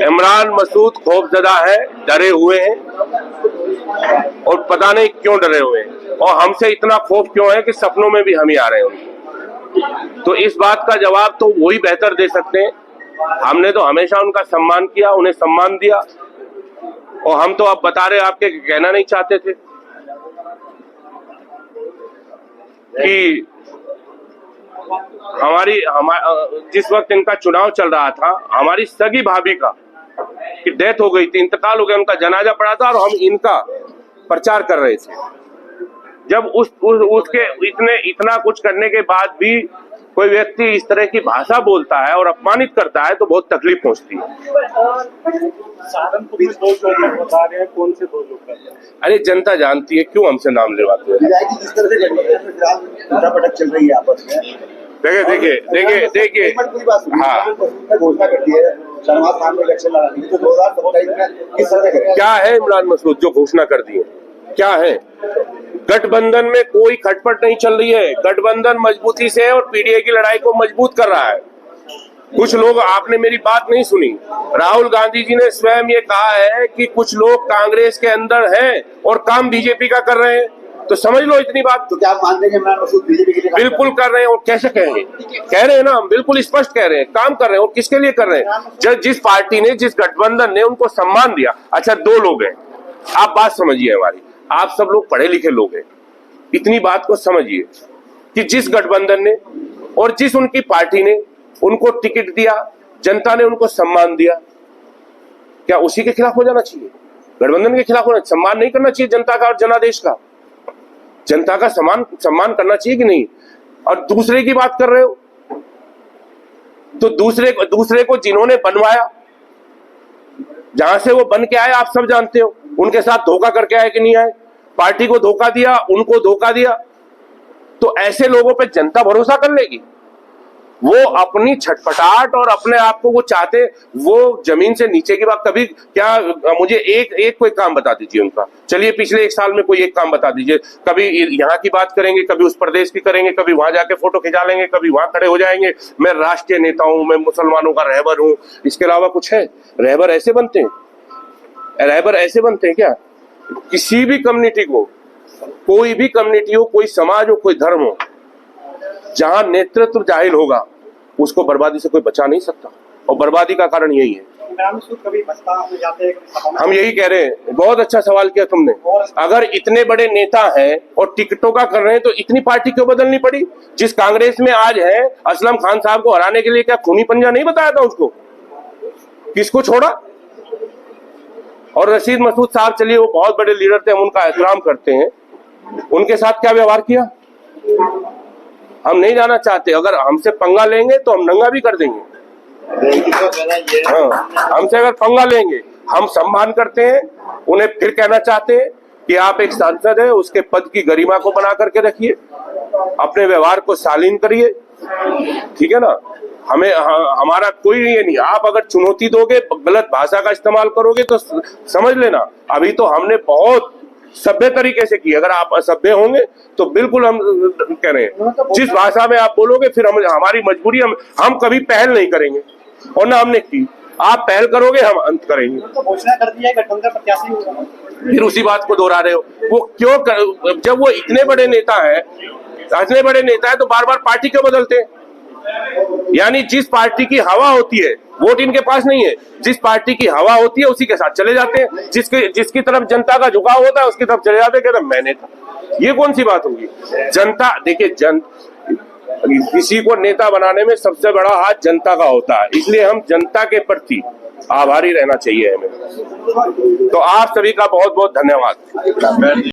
इमरान मसूद खौफजदा है, डरे हुए हैं और पता नहीं क्यों डरे हुए हैं, और हमसे इतना खौफ क्यों है कि सपनों में भी हम ही आ रहे हैं उनको। तो इस बात का जवाब तो वही बेहतर दे सकते हैं। हमने तो हमेशा उनका सम्मान किया, उन्हें सम्मान दिया, और हम तो अब बता रहे आपके कहना नहीं चाहते थे कि जिस वक्त इनका चुनाव चल रहा था, हमारी सगी भाभी का की डेथ हो गई थी, इंतकाल हो गया, उनका जनाजा पड़ा था और हम इनका प्रचार कर रहे थे। जब उसके इतना कुछ करने के बाद भी कोई व्यक्ति इस तरह की भाषा बोलता है और अपमानित करता है तो बहुत तकलीफ पहुंचती है। सहारनपुर में 2 लोग बता रहे हैं, कौन से 2 लोग? अरे जनता जानती है, क्यों हमसे नाम लेवाते हैं? जिस तरह से पटक चल रही है आपस में, देखिए हाँ, घोषणा करती है शहनवाज खान में इलेक्शन लड़ानी है, तो 2027 में किस तरह से करेंगे? क्या है इमरान मसूद जो घोषणा कर दी है? क्या है? गठबंधन में कोई खटपट नहीं चल रही है, गठबंधन मजबूती से और पीडीए की लड़ाई को मजबूत कर रहा है। कुछ लोग, आपने मेरी बात नहीं सुनी, राहुल गांधी जी ने स्वयं ये कहा है कि कुछ लोग कांग्रेस के अंदर हैं और काम बीजेपी का कर रहे हैं, तो समझ लो इतनी बात। तो क्या आप मानते हैं कि इमरान मसूद बीजेपी के लिए बिल्कुल कर रहे हैं? और कैसे कहेंगे? कह रहे हैं ना, हम बिल्कुल स्पष्ट कह रहे हैं, काम कर रहे हैं। और किसके लिए कर रहे हैं? जिस पार्टी ने, जिस गठबंधन ने उनको सम्मान दिया। अच्छा, 2 लोग हैं, आप बात समझिए हमारी, आप सब लोग पढ़े लिखे लोग हैं, इतनी बात को समझिए कि जिस गठबंधन ने और जिस उनकी पार्टी ने उनको टिकट दिया, जनता ने उनको सम्मान दिया, क्या उसी के खिलाफ हो जाना चाहिए? गठबंधन के खिलाफ होना, सम्मान नहीं करना चाहिए जनता का और जनादेश का? जनता का सम्मान करना चाहिए कि नहीं? और दूसरे की बात कर रहे हो, तो दूसरे को जिन्होंने बनवाया, जहां से वो बन के आए आप सब जानते हो, उनके साथ धोखा करके आए कि नहीं आए? पार्टी को धोखा दिया, उनको धोखा दिया, तो ऐसे लोगों पे जनता भरोसा कर लेगी? वो अपनी छटपटाहट और अपने आप को वो चाहते, वो जमीन से नीचे की बात कभी क्या, मुझे एक कोई काम बता दीजिए उनका। चलिए पिछले 1 साल में कोई एक काम बता दीजिए। कभी यहाँ की बात करेंगे, कभी उस प्रदेश की करेंगे, कभी वहां जाके फोटो खिंचा लेंगे, कभी वहां खड़े हो जाएंगे, मैं राष्ट्रीय नेता हूं, मैं मुसलमानों का रहबर हूं। इसके अलावा कुछ है? रहबर ऐसे बनते हैं? रहबर ऐसे बनते हैं क्या? किसी भी कम्युनिटी को, कोई भी कम्युनिटी हो, कोई समाज हो, कोई धर्म हो, जहां नेतृत्व जाहिल होगा उसको बर्बादी से कोई बचा नहीं सकता, और बर्बादी का कारण यही है। हम यही कह रहे हैं। बहुत अच्छा सवाल किया तुमने। अगर इतने बड़े नेता हैं और टिकटों का कर रहे हैं तो इतनी पार्टी क्यों बदलनी पड़ी? जिस कांग्रेस में आज है, असलम खान साहब को हराने के लिए क्या खूनी पंजा नहीं बताया था उसको? किसको छोड़ा? और रशीद मसूद साहब, चलिए वो बहुत बड़े लीडर थे, हम उनका एहतराम करते हैं, उनके साथ क्या व्यवहार किया हम नहीं जाना चाहते। अगर हमसे पंगा लेंगे तो हम नंगा भी कर देंगे। हाँ, हमसे अगर पंगा लेंगे, हम सम्मान करते हैं, उन्हें फिर कहना चाहते हैं कि आप एक सांसद है, उसके पद की गरिमा को बना करके रखिए, अपने व्यवहार को शालीन करिए, ठीक है ना? हमारा कोई ये नहीं। आप अगर चुनौती दोगे, गलत भाषा का इस्तेमाल करोगे तो समझ लेना, अभी तो हमने बहुत सभ्य तरीके से की। अगर आप असभ्य होंगे तो बिल्कुल हम कह रहे हैं, जिस भाषा में आप बोलोगे फिर हमारी मजबूरी, हम कभी पहल नहीं करेंगे, और ना हमने की। आप पहल करोगे, हम अंत करेंगे। तो घोषणा कर दिया है गठबंधन प्रत्याशी होगा, फिर उसी बात को दोहरा रहे हो। वो क्यों जब वो इतने बड़े नेता है तो बार बार पार्टी क्यों बदलते हैं? यानी जिस पार्टी की हवा होती है, वोट इनके पास नहीं है, जिस पार्टी की हवा होती है उसी के साथ चले जाते हैं, जिसकी तरफ जनता का झुकाव होता है उसकी तरफ चले जाते हैं, कहते हैं मैंने था। ये कौन सी बात होगी? जनता, देखिए, किसी को नेता बनाने में सबसे बड़ा हाथ जनता का होता है, इसलिए हम जनता के प्रति आभारी रहना चाहिए हमें। तो आप सभी का बहुत बहुत धन्यवाद।